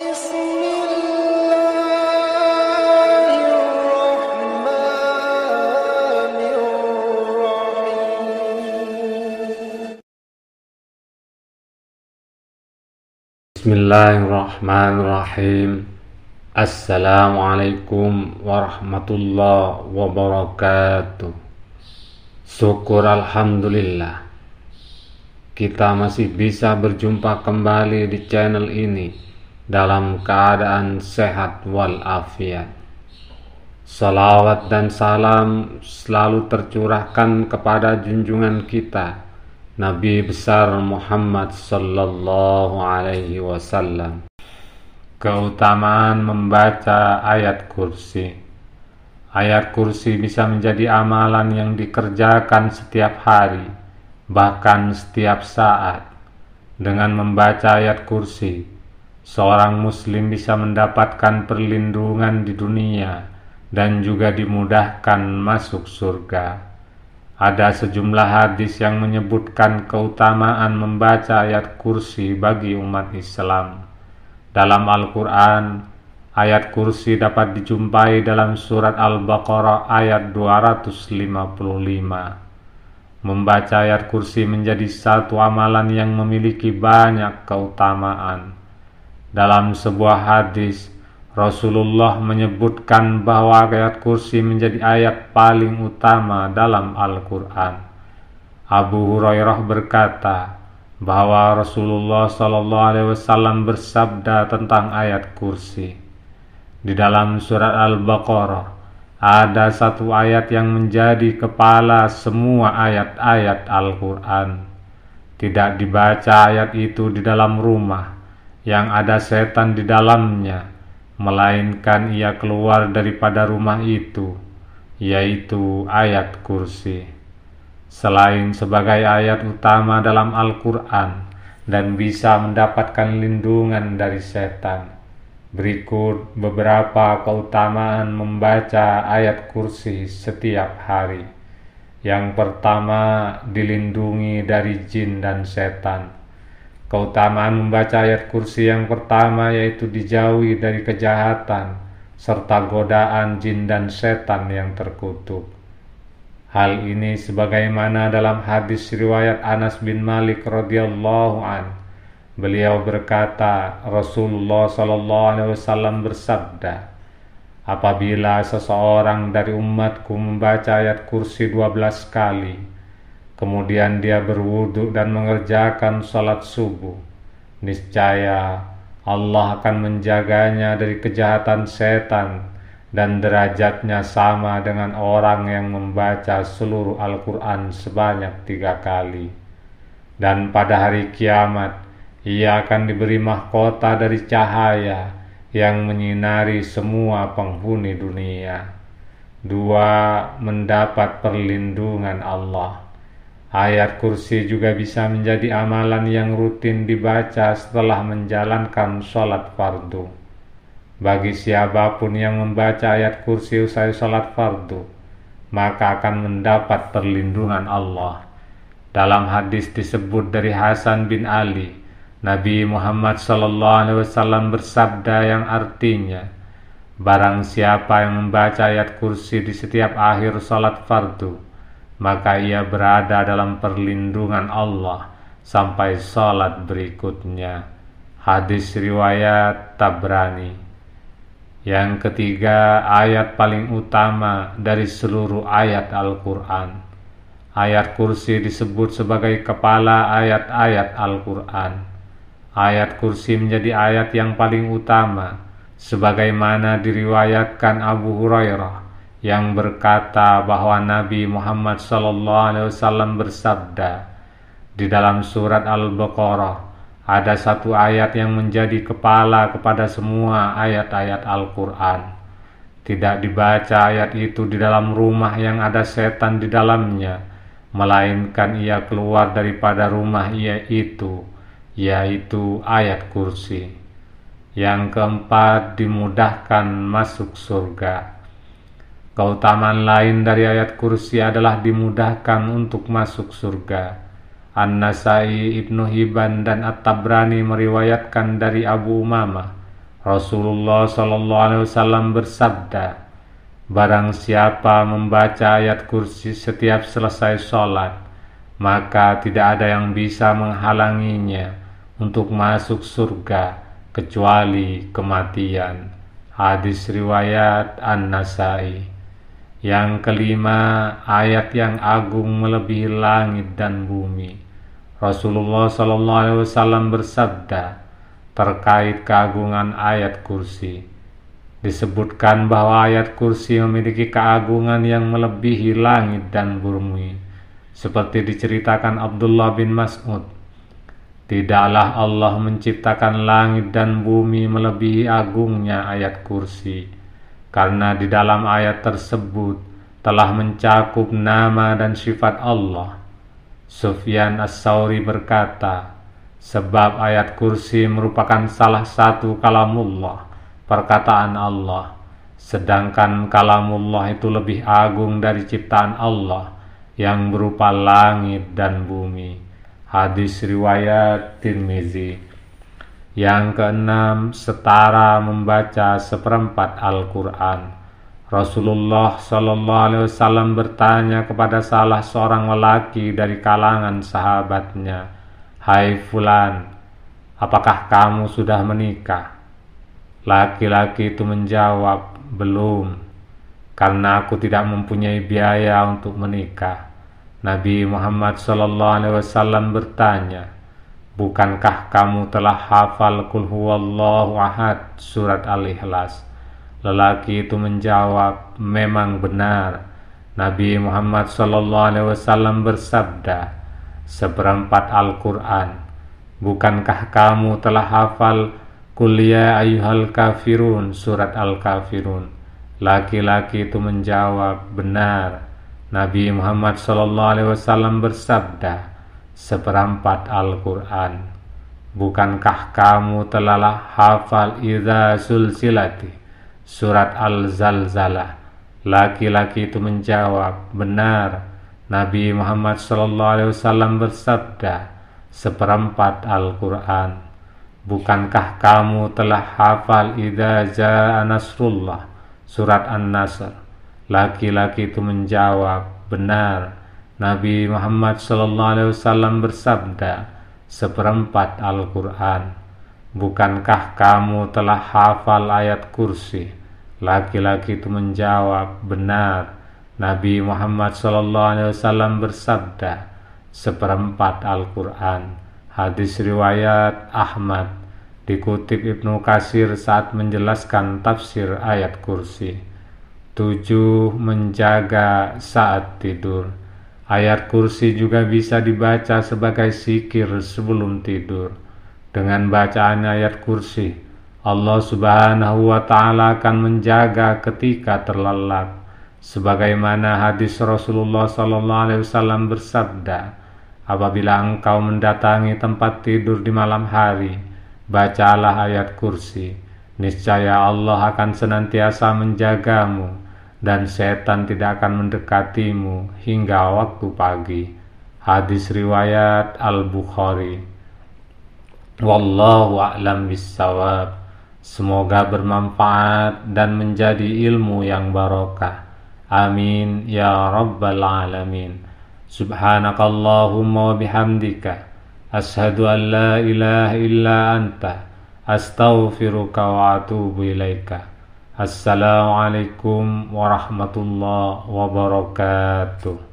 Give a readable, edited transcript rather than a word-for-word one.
Bismillahirrahmanirrahim. Assalamualaikum warahmatullahi wabarakatuh. Syukur alhamdulillah, kita masih bisa berjumpa kembali di channel ini dalam keadaan sehat walafiat. Salawat dan salam selalu tercurahkan kepada junjungan kita Nabi besar Muhammad sallallahu alaihi wasallam. Keutamaan membaca ayat kursi. Ayat kursi bisa menjadi amalan yang dikerjakan setiap hari, bahkan setiap saat. Dengan membaca ayat kursi, seorang muslim bisa mendapatkan perlindungan di dunia dan juga dimudahkan masuk surga. Ada sejumlah hadis yang menyebutkan keutamaan membaca ayat kursi bagi umat Islam. Dalam Al-Quran, ayat kursi dapat dijumpai dalam surat Al-Baqarah ayat 255. Membaca ayat kursi menjadi satu amalan yang memiliki banyak keutamaan. Dalam sebuah hadis, Rasulullah menyebutkan bahwa ayat kursi menjadi ayat paling utama dalam Al-Quran. Abu Hurairah berkata bahwa Rasulullah SAW bersabda tentang ayat kursi. Di dalam surat Al-Baqarah ada satu ayat yang menjadi kepala semua ayat-ayat Al-Quran. Tidak dibaca ayat itu di dalam rumah yang ada setan di dalamnya, melainkan ia keluar daripada rumah itu, yaitu ayat kursi. Selain sebagai ayat utama dalam Al-Quran dan bisa mendapatkan lindungan dari setan, berikut beberapa keutamaan membaca ayat kursi setiap hari. Yang pertama, dilindungi dari jin dan setan. Keutamaan membaca ayat kursi yang pertama yaitu dijauhi dari kejahatan serta godaan jin dan setan yang terkutuk. Hal ini sebagaimana dalam hadis riwayat Anas bin Malik radhiyallahu an. Beliau berkata, Rasulullah SAW bersabda, apabila seseorang dari umatku membaca ayat kursi 12 kali, kemudian dia berwudu dan mengerjakan salat subuh, niscaya Allah akan menjaganya dari kejahatan setan dan derajatnya sama dengan orang yang membaca seluruh Al-Quran sebanyak 3 kali. Dan pada hari kiamat, ia akan diberi mahkota dari cahaya yang menyinari semua penghuni dunia. 2. Mendapat perlindungan Allah. Ayat kursi juga bisa menjadi amalan yang rutin dibaca setelah menjalankan sholat fardu. Bagi siapapun yang membaca ayat kursi usai sholat fardu, maka akan mendapat perlindungan Allah. Dalam hadis disebut dari Hasan bin Ali, Nabi Muhammad SAW bersabda yang artinya, barang siapa yang membaca ayat kursi di setiap akhir sholat fardu, maka ia berada dalam perlindungan Allah sampai salat berikutnya. Hadis riwayat Tabrani. Yang ketiga, ayat paling utama dari seluruh ayat Al-Quran. Ayat kursi disebut sebagai kepala ayat-ayat Al-Quran. Ayat kursi menjadi ayat yang paling utama, sebagaimana diriwayatkan Abu Hurairah yang berkata bahwa Nabi Muhammad SAW bersabda, di dalam surat Al-Baqarah ada satu ayat yang menjadi kepala kepada semua ayat-ayat Al-Quran. Tidak dibaca ayat itu di dalam rumah yang ada setan di dalamnya, melainkan ia keluar daripada rumah itu, yaitu ayat kursi. Yang keempat, dimudahkan masuk surga. Keutamaan lain dari ayat kursi adalah dimudahkan untuk masuk surga. An-Nasai, Ibnu Hibban, dan At-Tabrani meriwayatkan dari Abu Umamah Rasulullah sallallahu alaihi wasallam bersabda, barang siapa membaca ayat kursi setiap selesai sholat, maka tidak ada yang bisa menghalanginya untuk masuk surga kecuali kematian. Hadis riwayat An-Nasai. Yang kelima, ayat yang agung melebihi langit dan bumi. Rasulullah sallallahu alaihi wasallam bersabda terkait keagungan ayat kursi. Disebutkan bahwa ayat kursi memiliki keagungan yang melebihi langit dan bumi. Seperti diceritakan Abdullah bin Mas'ud, tidaklah Allah menciptakan langit dan bumi melebihi agungnya ayat kursi, karena di dalam ayat tersebut telah mencakup nama dan sifat Allah. Sufyan As-Tsauri berkata, sebab ayat kursi merupakan salah satu kalamullah, perkataan Allah, sedangkan kalamullah itu lebih agung dari ciptaan Allah yang berupa langit dan bumi. Hadis riwayat Tirmizi. Yang keenam, setara membaca seperempat Al-Quran. Rasulullah sallallahu alaihi wasallam bertanya kepada salah seorang lelaki dari kalangan sahabatnya, "Hai fulan, apakah kamu sudah menikah?" Laki-laki itu menjawab, "Belum, karena aku tidak mempunyai biaya untuk menikah." Nabi Muhammad SAW bertanya, "Bukankah kamu telah hafal Qul huwallahu ahad surat Al-Ikhlas?" Lelaki itu menjawab, "Memang benar." Nabi Muhammad SAW bersabda, "Seperempat Al-Quran. Bukankah kamu telah hafal Qul ya ayyuhal kafirun surat Al-Kafirun?" Laki-laki itu menjawab, "Benar." Nabi Muhammad SAW bersabda, "Seperempat Al-Quran. Bukankah kamu telah hafal Idza Zulzilati surat Al-Zalzalah?" Laki-laki itu menjawab, "Benar." Nabi Muhammad SAW bersabda, "Seperempat Al-Quran. Bukankah kamu telah hafal Idza Jaa Nasrullah surat An-Nasr?" Laki-laki itu menjawab, "Benar." Nabi Muhammad SAW bersabda, "Seperempat Al-Quran. Bukankah kamu telah hafal ayat kursi?" Laki-laki itu menjawab, "Benar." Nabi Muhammad SAW bersabda, "Seperempat Al-Quran." Hadis riwayat Ahmad. Dikutip Ibnu Katsir saat menjelaskan tafsir ayat kursi. 7. Menjaga saat tidur. Ayat kursi juga bisa dibaca sebagai zikir sebelum tidur. Dengan bacaan ayat kursi, Allah Subhanahu wa Ta'ala akan menjaga ketika terlelap. Sebagaimana hadis Rasulullah SAW bersabda, "Apabila engkau mendatangi tempat tidur di malam hari, bacalah ayat kursi. Niscaya Allah akan senantiasa menjagamu dan setan tidak akan mendekatimu hingga waktu pagi." Hadis riwayat Al-Bukhari. Wallahu a'lam bissawab. Semoga bermanfaat dan menjadi ilmu yang barokah. Amin ya rabbal alamin. Subhanakallahumma wa bihamdika, ashhadu an la ilaha illa anta, astaghfiruka wa atubu ilaika. Assalamualaikum warahmatullahi wabarakatuh.